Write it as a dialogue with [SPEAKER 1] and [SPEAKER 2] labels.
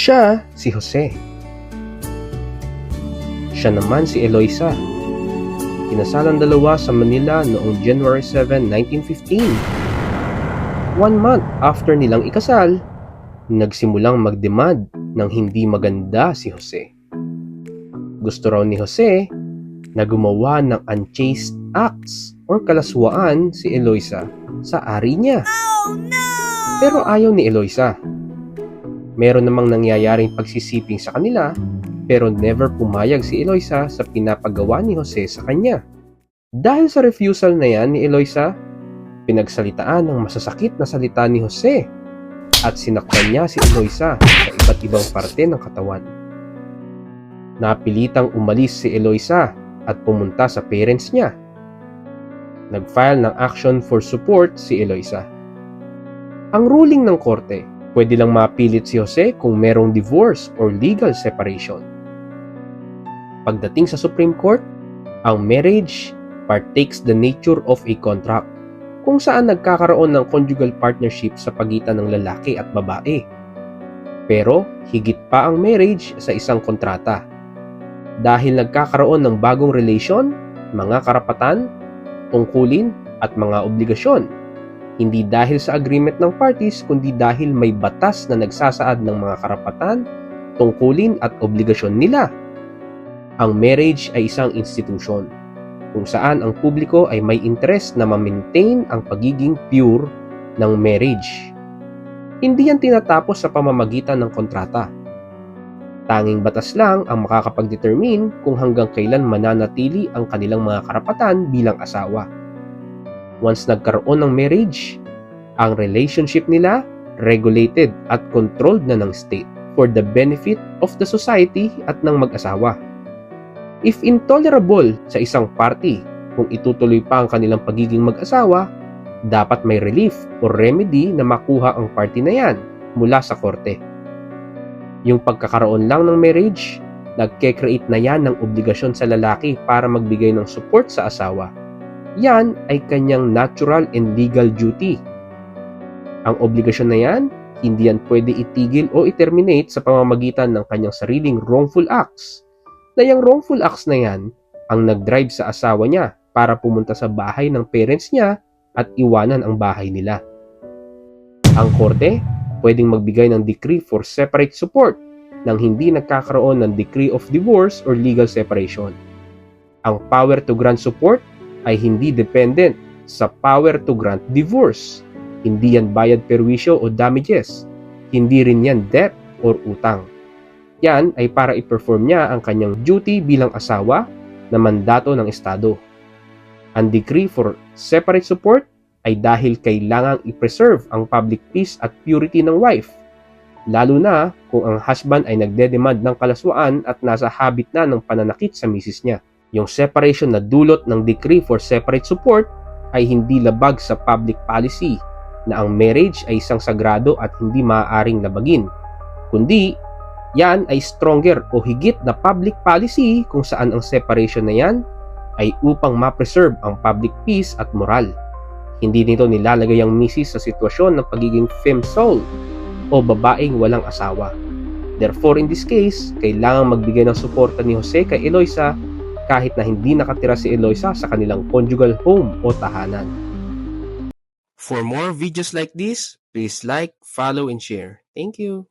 [SPEAKER 1] Siya si Jose. Siya naman si Eloisa. Kinasal ang dalawa sa Manila noong January 7, 1915. 1 month after nilang ikasal, nagsimulang magdemand ng hindi maganda si Jose. Gusto raw ni Jose na gumawa ng unchaste acts or kalaswaan si Eloisa sa ari niya.
[SPEAKER 2] Oh, no!
[SPEAKER 1] Pero ayaw ni Eloisa. Meron namang nangyayaring pagsisiping sa kanila, pero never pumayag si Eloisa sa pinapagawa ni Jose sa kanya. Dahil sa refusal na yan ni Eloisa, pinagsalitaan ng masasakit na salita ni Jose at sinaktan niya si Eloisa sa iba't ibang parte ng katawan. Napilitang umalis si Eloisa at pumunta sa parents niya. Nag-file ng action for support si Eloisa. Ang ruling ng korte, pwede lang mapilit si Jose kung merong divorce or legal separation. Pagdating sa Supreme Court, ang marriage partakes the nature of a contract, kung saan nagkakaroon ng conjugal partnership sa pagitan ng lalaki at babae. Pero higit pa ang marriage sa isang kontrata. Dahil nagkakaroon ng bagong relasyon, mga karapatan, tungkulin at mga obligasyon. Hindi dahil sa agreement ng parties, kundi dahil may batas na nagsasaad ng mga karapatan, tungkulin at obligasyon nila. Ang marriage ay isang institusyon, kung saan ang publiko ay may interest na ma-maintain ang pagiging pure ng marriage. Hindi yan tinatapos sa pamamagitan ng kontrata. Tanging batas lang ang makakapag-determine kung hanggang kailan mananatili ang kanilang mga karapatan bilang asawa. Once nagkaroon ng marriage, ang relationship nila regulated at controlled na ng state for the benefit of the society at ng mag-asawa. If intolerable sa isang party kung itutuloy pa ang kanilang pagiging mag-asawa, dapat may relief or remedy na makuha ang party na yan mula sa korte. Yung pagkakaroon lang ng marriage, nagke-create na yan ng obligasyon sa lalaki para magbigay ng support sa asawa. Yan ay kanyang natural and legal duty. Ang obligasyon na yan, hindi yan pwede itigil o i-terminate sa pamamagitan ng kanyang sariling wrongful acts. Na yung wrongful acts na yan ang nag-drive sa asawa niya para pumunta sa bahay ng parents niya at iwanan ang bahay nila. Ang korte, pwedeng magbigay ng decree for separate support nang hindi nagkakaroon ng decree of divorce or legal separation. Ang power to grant support ay hindi dependent sa power to grant divorce. Hindi yan bayad perwisyo o damages. Hindi rin yan debt or utang. Yan ay para i-perform niya ang kanyang duty bilang asawa na mandato ng Estado. Ang decree for separate support ay dahil kailangang i-preserve ang public peace at purity ng wife, lalo na kung ang husband ay nagdedemand ng kalaswaan at nasa habit na ng pananakit sa misis niya. Yung separation na dulot ng decree for separate support ay hindi labag sa public policy na ang marriage ay isang sagrado at hindi maaaring labagin, kundi yan ay stronger o higit na public policy kung saan ang separation na yan ay upang ma-preserve ang public peace at moral. Hindi nito nilalagay ang misis sa sitwasyon ng pagiging femsole o babaeng walang asawa. Therefore, in this case, kailangang magbigay ng suporta ni Jose kay Eloisa kahit na hindi nakatira si Eloisa sa kanilang conjugal home o tahanan. For more videos like this, please like, follow, and share. Thank you.